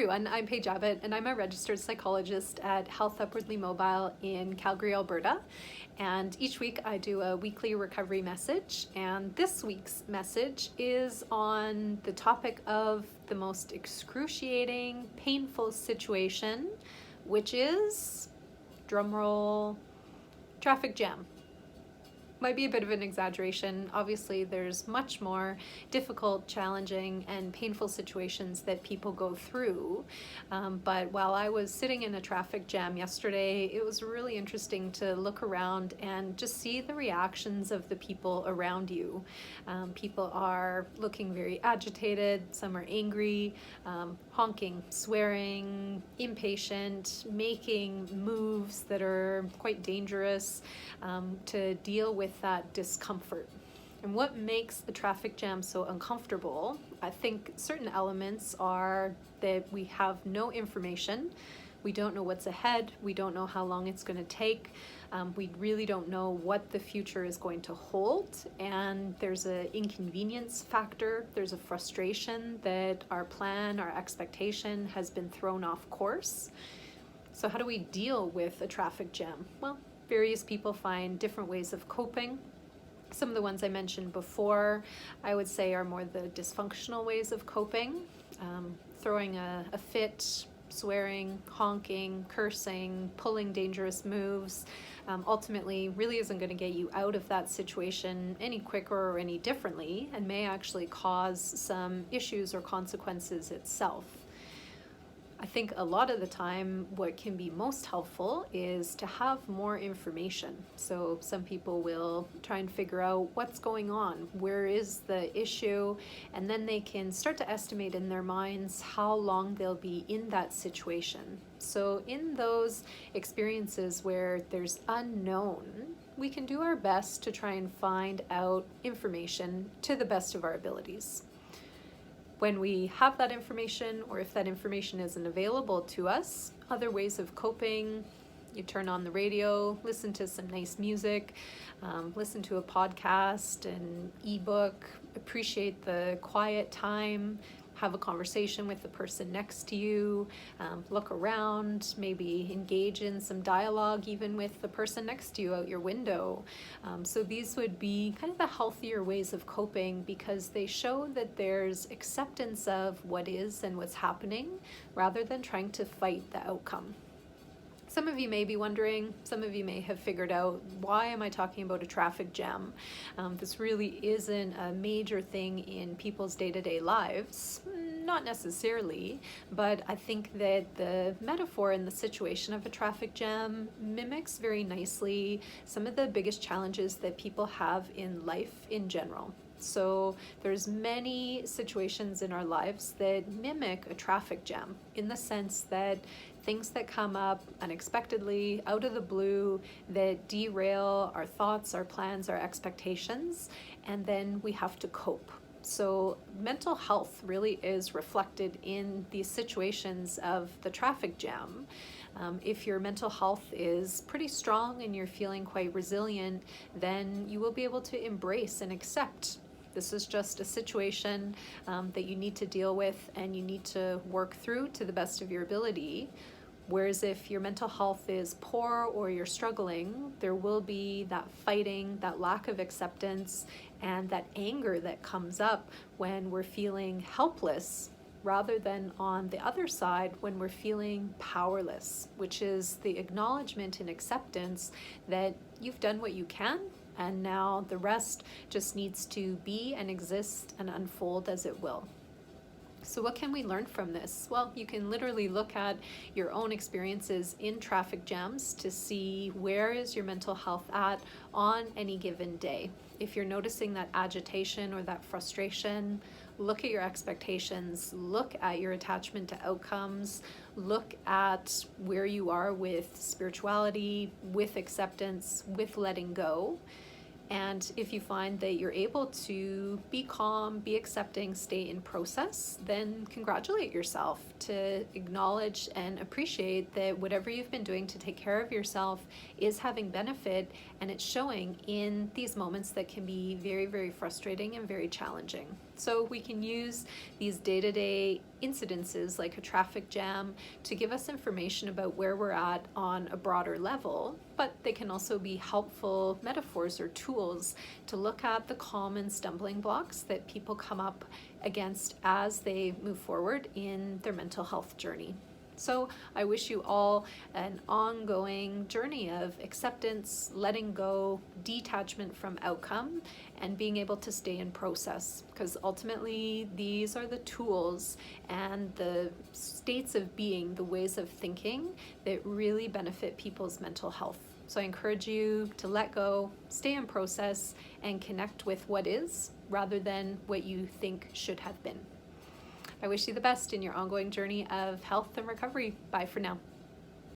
everyone, I'm Paige Abbott and I'm a registered psychologist at Health Upwardly Mobile in Calgary, Alberta. And each week I do a weekly recovery message, and this week's message is on the topic of the most excruciating, painful situation, which is, drumroll, traffic jam. Might be a bit of an exaggeration. Obviously, there's much more difficult, challenging, and painful situations that people go through. But while I was sitting in a traffic jam yesterday, it was really interesting to look around and just see the reactions of the people around you. People are looking very agitated, some are angry, honking, swearing, impatient, making moves that are quite dangerous to deal with that discomfort. And what makes the traffic jam so uncomfortable? I think certain elements are that we have no information. We don't know what's ahead. We don't know how long it's going to take. We really don't know what the future is going to hold. And there's an inconvenience factor. There's a frustration that our plan, our expectation has been thrown off course. So how do we deal with a traffic jam? Well, various people find different ways of coping. Some of the ones I mentioned before, I would say, are more the dysfunctional ways of coping. Throwing a fit, swearing, honking, cursing, pulling dangerous moves, ultimately really isn't going to get you out of that situation any quicker or any differently, and may actually cause some issues or consequences itself. I think a lot of the time what can be most helpful is to have more information. So some people will try and figure out what's going on, where is the issue, and then they can start to estimate in their minds how long they'll be in that situation. So in those experiences where there's unknown, we can do our best to try and find out information to the best of our abilities. When we have that information, or if that information isn't available to us, other ways of coping: you turn on the radio, listen to some nice music, listen to a podcast, an ebook, appreciate the quiet time, have a conversation with the person next to you, look around, maybe engage in some dialogue even with the person next to you out your window. So these would be kind of the healthier ways of coping, because they show that there's acceptance of what is and what's happening, rather than trying to fight the outcome. Some of you may be wondering, some of you may have figured out, why am I talking about a traffic jam? This really isn't a major thing in people's day-to-day lives. Not necessarily, but I think that the metaphor and the situation of a traffic jam mimics very nicely some of the biggest challenges that people have in life in general. So there's many situations in our lives that mimic a traffic jam, in the sense that things that come up unexpectedly, out of the blue, that derail our thoughts, our plans, our expectations, and then we have to cope. So mental health really is reflected in these situations of the traffic jam. If your mental health is pretty strong and you're feeling quite resilient, then you will be able to embrace and accept this is just a situation that you need to deal with and you need to work through to the best of your ability. Whereas if your mental health is poor or you're struggling, there will be that fighting, that lack of acceptance, and that anger that comes up when we're feeling helpless, rather than on the other side when we're feeling powerless, which is the acknowledgement and acceptance that you've done what you can, and now the rest just needs to be and exist and unfold as it will. So what can we learn from this? Well, you can literally look at your own experiences in traffic jams to see where is your mental health at on any given day. If you're noticing that agitation or that frustration, look at your expectations, look at your attachment to outcomes, look at where you are with spirituality, with acceptance, with letting go. And if you find that you're able to be calm, be accepting, stay in process, then congratulate yourself to acknowledge and appreciate that whatever you've been doing to take care of yourself is having benefit, and it's showing in these moments that can be very, very frustrating and very challenging. So we can use these day-to-day incidences like a traffic jam to give us information about where we're at on a broader level, but they can also be helpful metaphors or tools to look at the common stumbling blocks that people come up against as they move forward in their mental health journey. So I wish you all an ongoing journey of acceptance, letting go, detachment from outcome, and being able to stay in process, because ultimately these are the tools and the states of being, the ways of thinking that really benefit people's mental health. So I encourage you to let go, stay in process, and connect with what is rather than what you think should have been. I wish you the best in your ongoing journey of health and recovery. Bye for now.